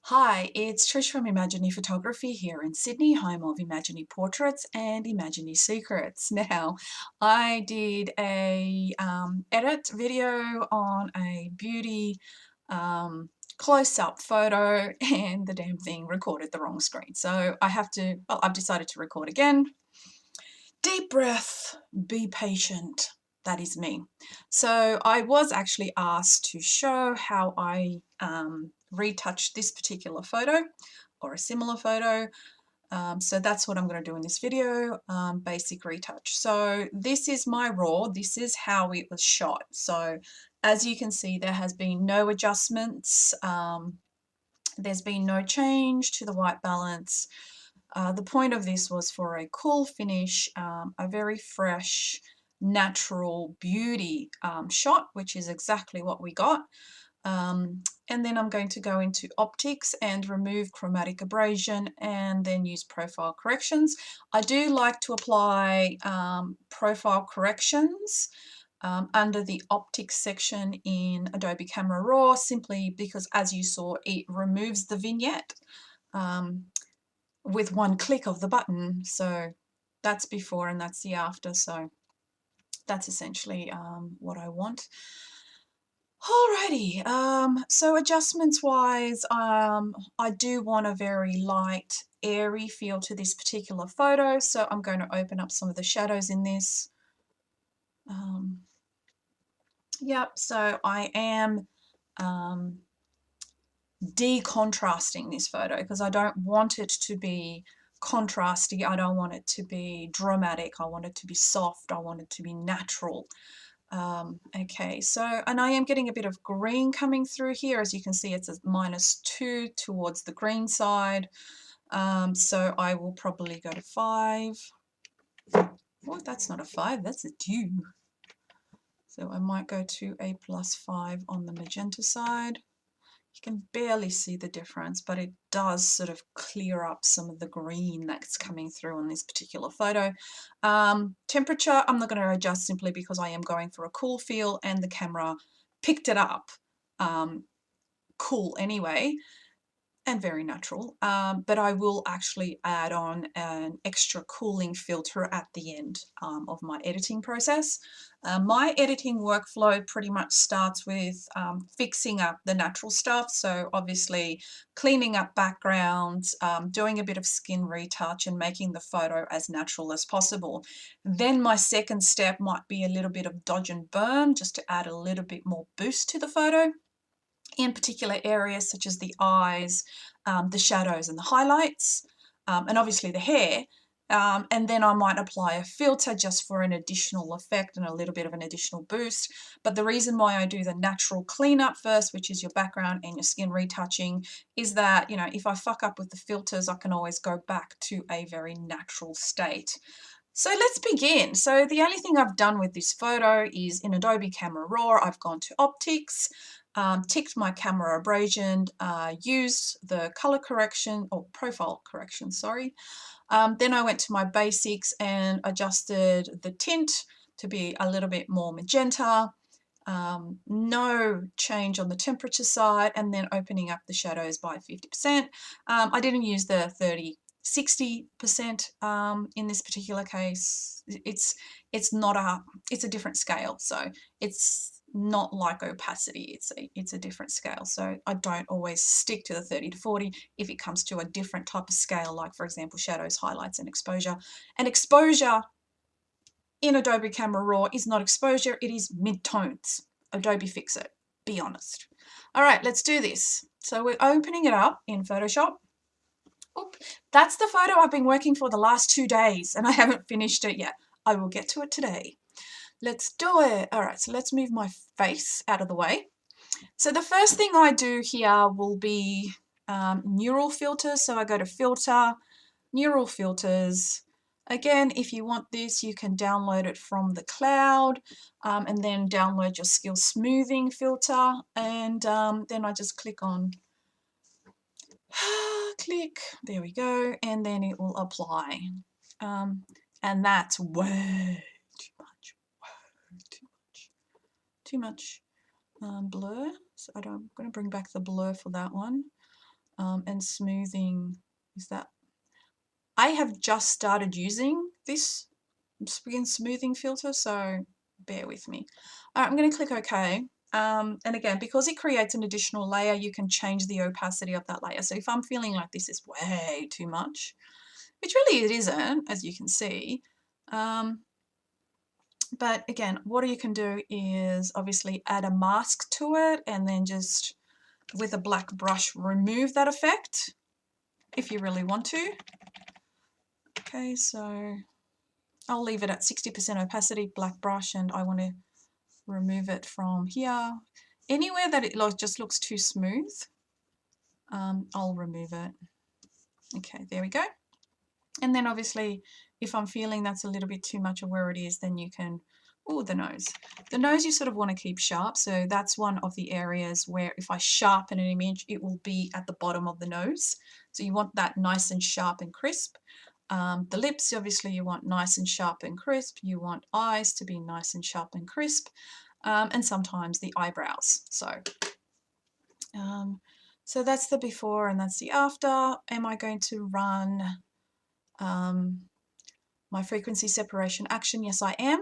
Hi, it's Trish from Imaginary Photography here in Sydney, home of Imaginary Portraits and Imaginary Secrets. Now, I did a edit video on a beauty close-up photo and the damn thing recorded the wrong screen. So I've decided to record again. Deep breath, be patient. That is me. So I was actually asked to show how I retouched this particular photo or a similar photo. So that's what I'm going to do in this video, basic retouch. So this is my raw, this is how it was shot. So as you can see, there has been no adjustments. There's been no change to the white balance. The point of this was for a cool finish, a very fresh, natural beauty shot, which is exactly what we got. And then I'm going to go into optics and remove chromatic abrasion and then use profile corrections. I do like to apply profile corrections under the optics section in Adobe Camera Raw, simply because, as you saw, it removes the vignette with one click of the button. So that's before and that's the after. So that's essentially what I want. Alrighty, so adjustments wise, I do want a very light, airy feel to this particular photo. So I'm going to open up some of the shadows in this. Yep, so I am decontrasting this photo because I don't want it to be contrasty. I don't want it to be dramatic. I want it to be soft. I want it to be natural. Okay, so, and I am getting a bit of green coming through here. As you can see, it's a -2 towards the green side. So I will probably go to 5. Oh, that's not a 5, that's a 2. So I might go to a +5 on the magenta side. You can barely see the difference, but it does sort of clear up some of the green that's coming through on this particular photo. Temperature, I'm not going to adjust simply because I am going for a cool feel and the camera picked it up cool anyway, and very natural, but I will actually add on an extra cooling filter at the end of my editing process. My editing workflow pretty much starts with fixing up the natural stuff, so obviously cleaning up backgrounds, doing a bit of skin retouch and making the photo as natural as possible. Then my second step might be a little bit of dodge and burn, just to add a little bit more boost to the photo in particular areas such as the eyes, the shadows and the highlights, and obviously the hair. And then I might apply a filter just for an additional effect and a little bit of an additional boost. But the reason why I do the natural cleanup first, which is your background and your skin retouching, is that, you know, if I fuck up with the filters, I can always go back to a very natural state. So let's begin. So the only thing I've done with this photo is in Adobe Camera Raw, I've gone to optics, ticked my camera abrasion, used the color correction or profile correction, sorry. Then I went to my basics and adjusted the tint to be a little bit more magenta. No change on the temperature side, and then opening up the shadows by 50%. I didn't use the 60% in this particular case. It's a different scale, so it's not like opacity. It's a different scale, so I don't always stick to the 30 to 40 if it comes to a different type of scale, like for example shadows, highlights and exposure. And exposure in Adobe Camera Raw is not exposure, it is mid-tones. Adobe fix it, be honest. All right, let's do this. So we're opening it up in Photoshop. Oop, that's the photo I've been working for the last 2 days and I haven't finished it yet. I will get to it today. Let's do it. All right, so let's move my face out of the way. So the first thing I do here will be neural filters. So I go to filter, neural filters. Again, if you want this, you can download it from the cloud and then download your skill smoothing filter. And then I just click on click, there we go, and then it will apply. And that's way too much, way too much blur. So I'm going to bring back the blur for that one. And smoothing, is that, I have just started using this skin smoothing filter, so bear with me. All right, I'm going to click OK. And again, because it creates an additional layer, you can change the opacity of that layer. So if I'm feeling like this is way too much, which really it isn't, as you can see, but again, what you can do is obviously add a mask to it and then just with a black brush remove that effect if you really want to. Okay, so I'll leave it at 60% opacity, black brush, and I want to remove it from here. Anywhere that it just looks too smooth, I'll remove it. Okay, there we go. And then obviously, if I'm feeling that's a little bit too much of where it is, then you can, oh, the nose. The nose you sort of want to keep sharp, so that's one of the areas where if I sharpen an image, it will be at the bottom of the nose. So you want that nice and sharp and crisp. The lips, obviously, you want nice and sharp and crisp. You want eyes to be nice and sharp and crisp. And sometimes the eyebrows. So that's the before and that's the after. Am I going to run my frequency separation action? Yes, I am.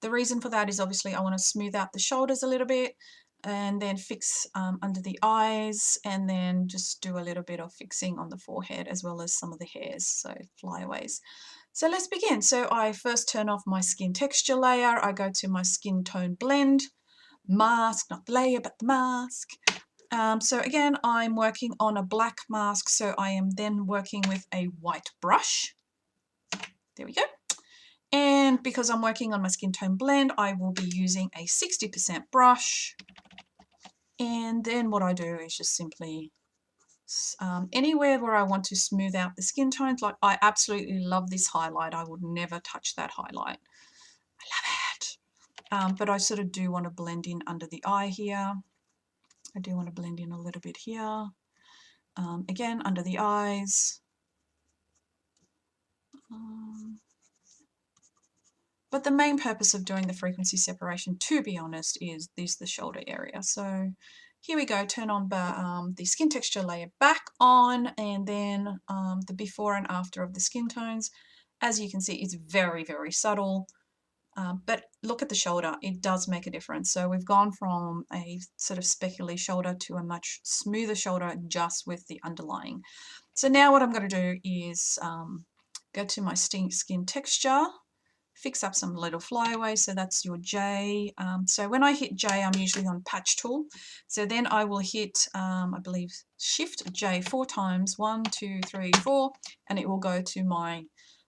The reason for that is obviously I want to smooth out the shoulders a little bit and then fix under the eyes and then just do a little bit of fixing on the forehead as well as some of the hairs, so flyaways. So let's begin. So I first turn off my skin texture layer. I go to my skin tone blend, mask, not the layer, but the mask. So again, I'm working on a black mask, so I am then working with a white brush. There we go. And because I'm working on my skin tone blend, I will be using a 60% brush. And then what I do is just simply anywhere where I want to smooth out the skin tones, like I absolutely love this highlight. I would never touch that highlight. I love it. But I sort of do want to blend in under the eye here. I do want to blend in a little bit here. Again, under the eyes. But the main purpose of doing the frequency separation, to be honest, is the shoulder area. So here we go, turn on the skin texture layer back on, and then the before and after of the skin tones. As you can see, it's very, very subtle. But look at the shoulder, it does make a difference. So we've gone from a sort of specular shoulder to a much smoother shoulder just with the underlying. So now what I'm going to do is go to my skin texture, fix up some little flyaways, so that's your J. So when I hit J, I'm usually on patch tool. So then I will hit, I believe, Shift J 4 times, 1, 2, 3, 4, and it will go to my,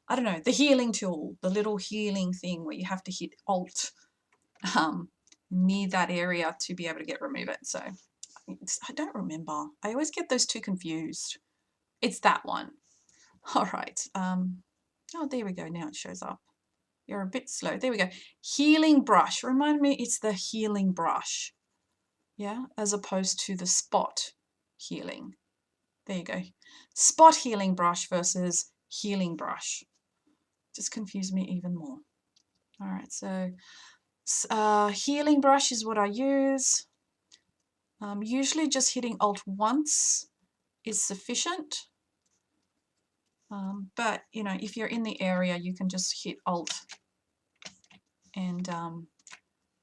I don't know, the healing tool, the little healing thing where you have to hit Alt near that area to be able to remove it. So I don't remember. I always get those two confused. It's that one. All right. Oh, there we go. Now it shows up. You're a bit slow. There we go. Healing brush. Remind me, it's the healing brush. Yeah, as opposed to the spot healing. There you go. Spot healing brush versus healing brush. Just confused me even more. All right, so healing brush is what I use. Usually just hitting Alt once is sufficient. But, you know, if you're in the area, you can just hit Alt and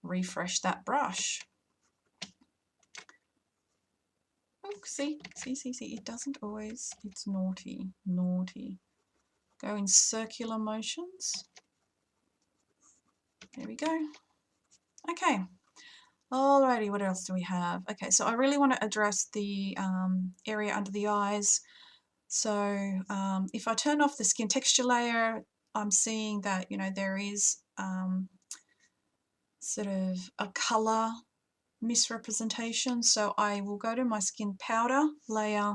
refresh that brush. Oh, see, it doesn't always, it's naughty. Go in circular motions. There we go. Okay. Alrighty, what else do we have? Okay, so I really want to address the area under the eyes. So if I turn off the skin texture layer, I'm seeing that, you know, there is sort of a color misrepresentation. So I will go to my skin powder layer,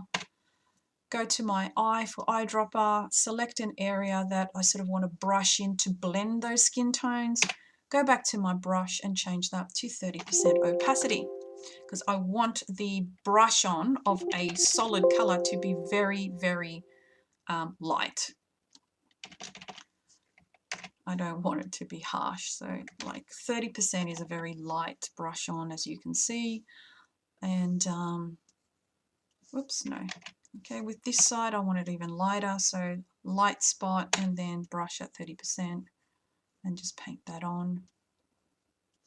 go to my eye for eyedropper, select an area that I sort of want to brush in to blend those skin tones, go back to my brush and change that to 30% opacity because I want the brush on of a solid color to be very, very light. I don't want it to be harsh, so like 30% is a very light brush on, as you can see. And Whoops, no. Okay, with this side I want it even lighter, so light spot and then brush at 30% and just paint that on.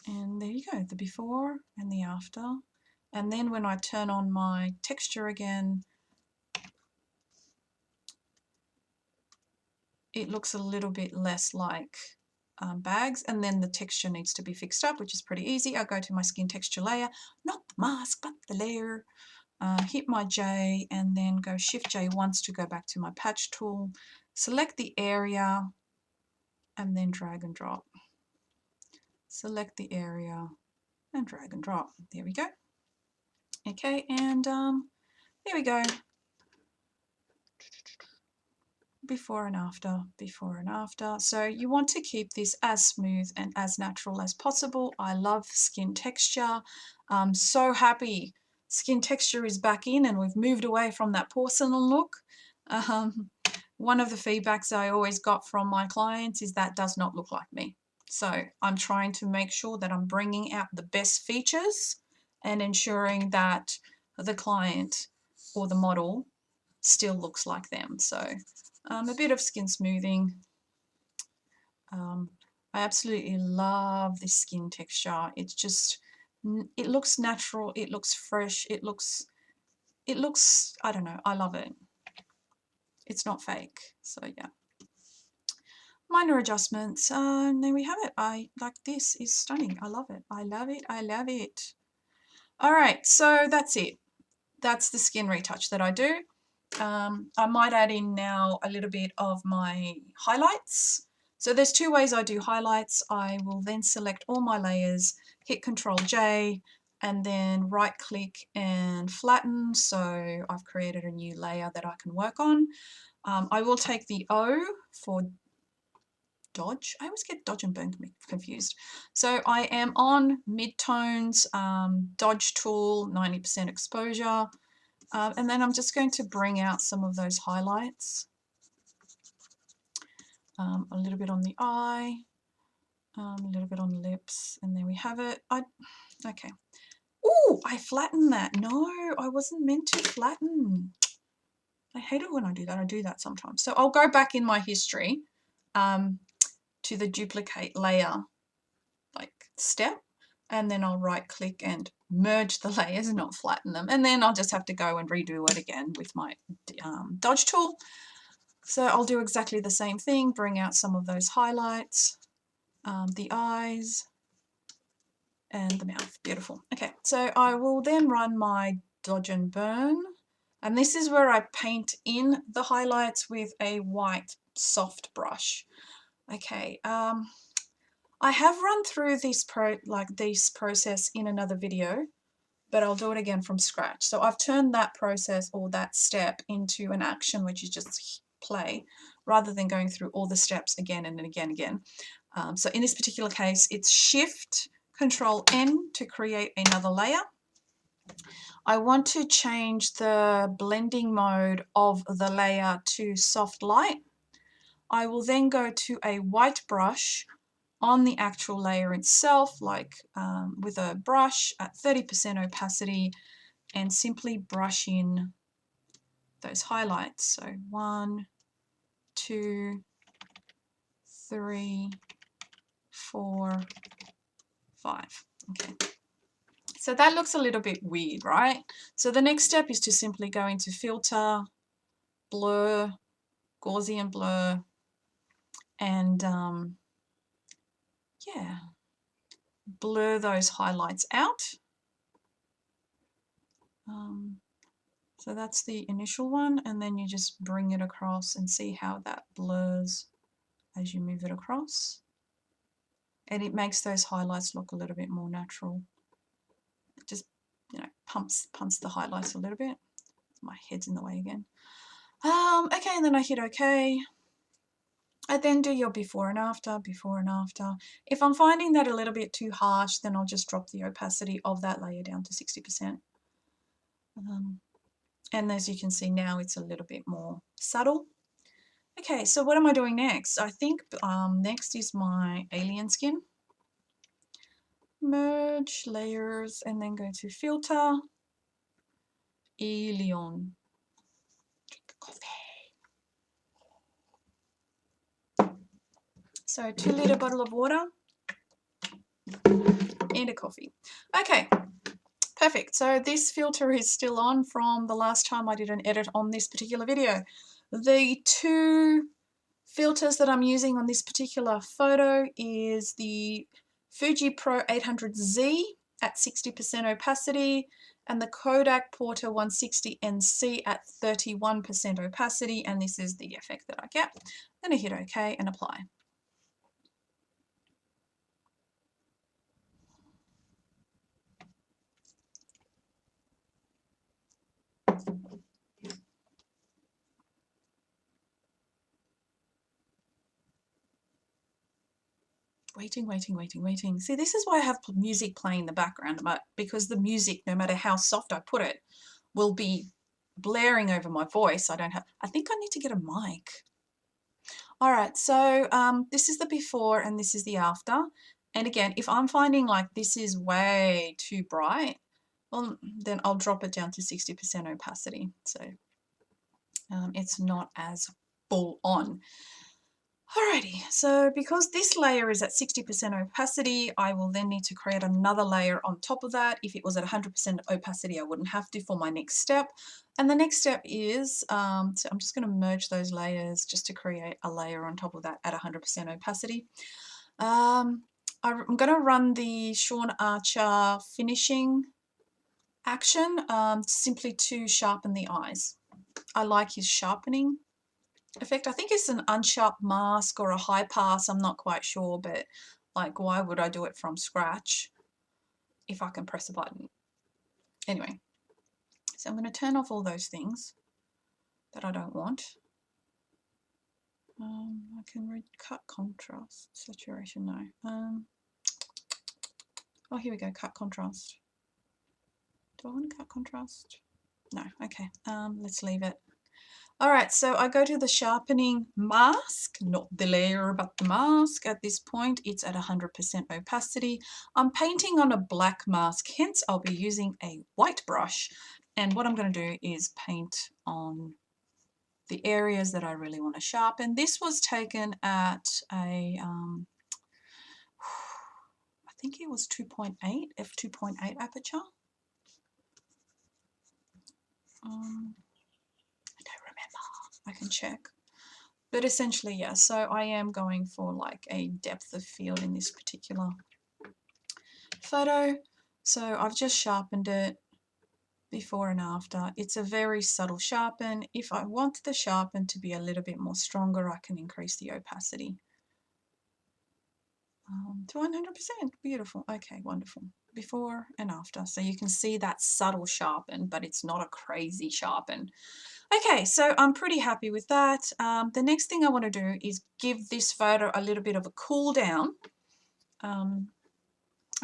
And there you go, the before and the after. And then when I turn on my texture again, it looks a little bit less like bags, and then the texture needs to be fixed up, which is pretty easy. I go to my skin texture layer, not the mask, but the layer, hit my J, and then go Shift J once to go back to my patch tool, select the area, and then drag and drop. Select the area and drag and drop. There we go. Okay, and there we go. Before and after, before and after. So you want to keep this as smooth and as natural as possible. I love skin texture. I'm so happy skin texture is back in and we've moved away from that porcelain look. One of the feedbacks I always got from my clients is that does not look like me. So I'm trying to make sure that I'm bringing out the best features and ensuring that the client or the model still looks like them. So a bit of skin smoothing. I absolutely love this skin texture. It's just, it looks natural, it looks fresh, it looks, I don't know, I love it. It's not fake, so yeah. Minor adjustments, and there we have it. This is stunning. I love it. I love it. I love it. All right, so that's it. That's the skin retouch that I do. I might add in now a little bit of my highlights. So there's two ways I do highlights. I will then select all my layers, hit Control J, and then right click and flatten. So I've created a new layer that I can work on. I will take the O for dodge. I always get dodge and burn confused. So I am on midtones, dodge tool, 90% exposure. And then I'm just going to bring out some of those highlights. A little bit on the eye, a little bit on the lips, and there we have it. Okay. Oh, I flattened that. No, I wasn't meant to flatten. I hate it when I do that. I do that sometimes. So I'll go back in my history to the duplicate layer step, and then I'll right click and merge the layers and not flatten them, and then I'll just have to go and redo it again with my dodge tool. So I'll do exactly the same thing, bring out some of those highlights, the eyes and the mouth. Beautiful. Okay, so I will then run my dodge and burn, and this is where I paint in the highlights with a white soft brush. Okay, I have run through this process in another video, but I'll do it again from scratch. So I've turned that process or that step into an action, which is just play, rather than going through all the steps again and again. So in this particular case, it's Shift Control N to create another layer. I want to change the blending mode of the layer to soft light. I will then go to a white brush on the actual layer itself, with a brush at 30% opacity, and simply brush in those highlights. So 1, 2, 3, 4, 5. Okay. So that looks a little bit weird, right? So the next step is to simply go into Filter, Blur, Gaussian Blur, and yeah, blur those highlights out. So that's the initial one, and then you just bring it across and see how that blurs as you move it across. And it makes those highlights look a little bit more natural. It just, pumps the highlights a little bit. My head's in the way again. Okay, and then I hit OK. I then do your before and after, before and after. If I'm finding that a little bit too harsh, then I'll just drop the opacity of that layer down to 60%. And as you can see now, it's a little bit more subtle. Okay, so what am I doing next? I think next is my alien skin. Merge layers and then go to Filter, Leon. Drink coffee. So 2-liter bottle of water and a coffee. Okay, perfect. So this filter is still on from the last time I did an edit on this particular video. The two filters that I'm using on this particular photo is the Fuji Pro 800Z at 60% opacity and the Kodak Porter 160 NC at 31% opacity, and this is the effect that I get. I'm going to hit OK and apply. Waiting. See, this is why I have music playing in the background, because the music, no matter how soft I put it, will be blaring over my voice. I think I need to get a mic. All right, so this is the before and this is the after. And again, if I'm finding like this is way too bright, well, then I'll drop it down to 60% opacity. So it's not as full on. Alrighty, so because this layer is at 60% opacity, I will then need to create another layer on top of that. If it was at 100% opacity, I wouldn't have to for my next step. And the next step is, so I'm just going to merge those layers just to create a layer on top of that at 100% opacity. I'm going to run the Sean Archer finishing action simply to sharpen the eyes. I like his sharpening effect. I think it's an unsharp mask or a high pass, I'm not quite sure, but like, why would I do it from scratch if I can press a button? Anyway, so I'm going to turn off all those things that I don't want. I can cut contrast, saturation, no. Oh, here we go, cut contrast. Do I want to cut contrast? No, okay, let's leave it. All right, so I go to the sharpening mask, not the layer, but the mask. At this point, it's at 100% opacity. I'm painting on a black mask, hence I'll be using a white brush. And what I'm going to do is paint on the areas that I really want to sharpen. This was taken at a, I think it was 2.8, f2.8 aperture. I don't remember. I can check. But essentially, yeah, so I am going for like a depth of field in this particular photo. So I've just sharpened it before and after. It's a very subtle sharpen. If I want the sharpen to be a little bit more stronger, I can increase the opacity to 100%. Beautiful. Okay, wonderful. Before and after. So you can see that subtle sharpen, but it's not a crazy sharpen. Okay, so I'm pretty happy with that. The next thing I want to do is give this photo a little bit of a cool down. I'm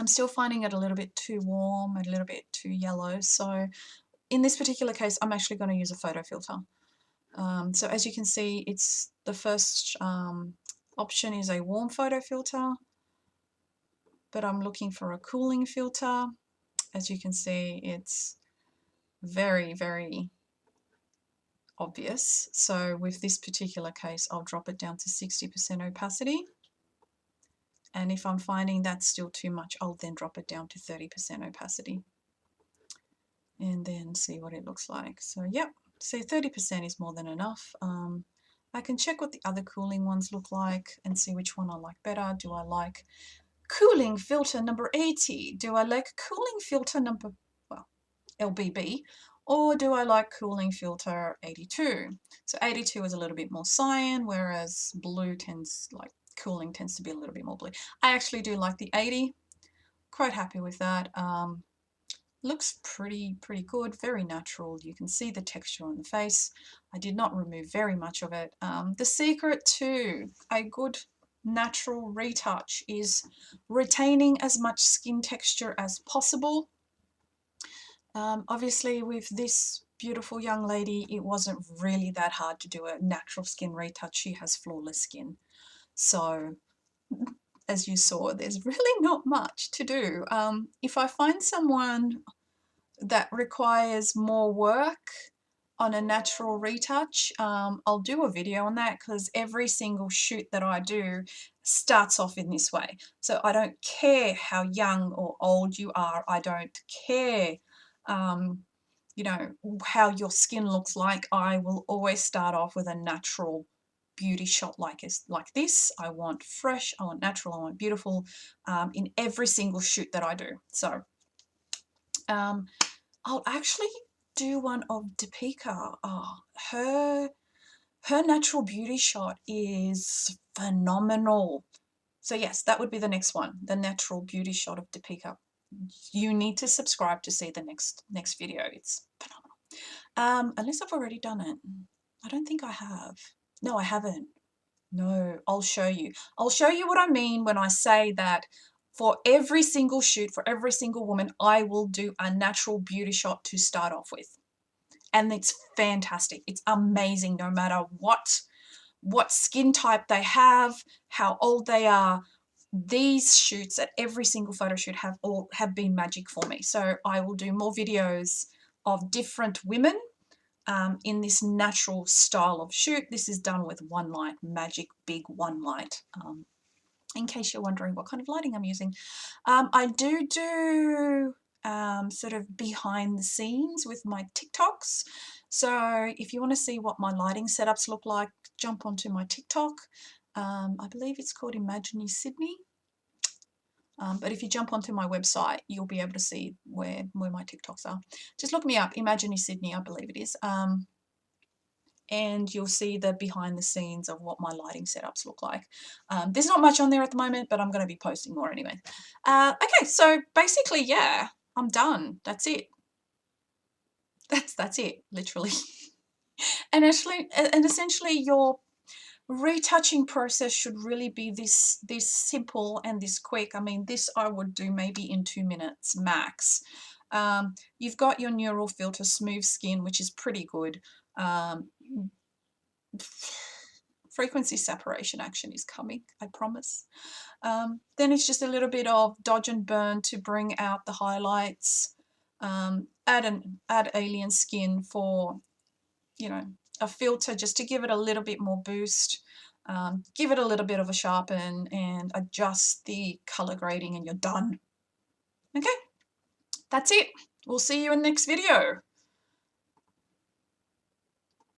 still finding it a little bit too warm, a little bit too yellow. So in this particular case, I'm actually going to use a photo filter. So as you can see, it's the first option is a warm photo filter, but I'm looking for a cooling filter. As you can see, it's very, very obvious. So with this particular case, I'll drop it down to 60% opacity. And if I'm finding that's still too much, I'll then drop it down to 30% opacity. And then see what it looks like. So yep, so 30% is more than enough. I can check what the other cooling ones look like and see which one I like better. Do I like cooling filter number 80? Do I like cooling filter number, well, LBB? Or do I like cooling filter 82? So 82 is a little bit more cyan, whereas blue tends, like cooling tends to be a little bit more blue. I actually do like the 80. Quite happy with that. Looks pretty good, very natural. You can see the texture on the face. I did not remove very much of it. The secret to a good natural retouch is retaining as much skin texture as possible. Obviously with this beautiful young lady, it wasn't really that hard to do a natural skin retouch. She has flawless skin. So as you saw, there's really not much to do. If I find someone that requires more work on a natural retouch, I'll do a video on that, because every single shoot that I do starts off in this way. So I don't care how young or old you are. I don't care, you know, how your skin looks like. I will always start off with a natural beauty shot like this. I want fresh, I want natural, I want beautiful, in every single shoot that I do. So I'll actually do one of Deepika. Oh, her natural beauty shot is phenomenal. So yes, that would be the next one, the natural beauty shot of Deepika. You need to subscribe to see the next video. It's phenomenal. Unless I've already done it. I don't think I have. No, I haven't. No, I'll show you. I'll show you what I mean when I say that for every single shoot, for every single woman, I will do a natural beauty shot to start off with. And it's fantastic. It's amazing no matter what skin type they have, how old they are. These shoots at every single photo shoot have been magic for me. So I will do more videos of different women in this natural style of shoot. This is done with one light, magic big one light. In case you're wondering what kind of lighting I'm using. I do sort of behind the scenes with my TikToks. So if you want to see what my lighting setups look like, jump onto my TikTok. I believe it's called Imagine Sydney. But if you jump onto my website, you'll be able to see where my TikToks are. Just look me up, Imagine Sydney, I believe it is. And you'll see the behind the scenes of what my lighting setups look like. There's not much on there at the moment, but I'm going to be posting more anyway. Okay, so basically, yeah, I'm done. That's it. That's it, literally. And essentially, your retouching process should really be this simple and this quick. I mean, this I would do maybe in 2 minutes max. You've got your neural filter, smooth skin, which is pretty good. Frequency separation action is coming, I promise. Then it's just a little bit of dodge and burn to bring out the highlights. Add alien skin for, you know, a filter just to give it a little bit more boost. Give it a little bit of a sharpen and adjust the color grading, and you're done. Okay, that's it. We'll see you in the next video.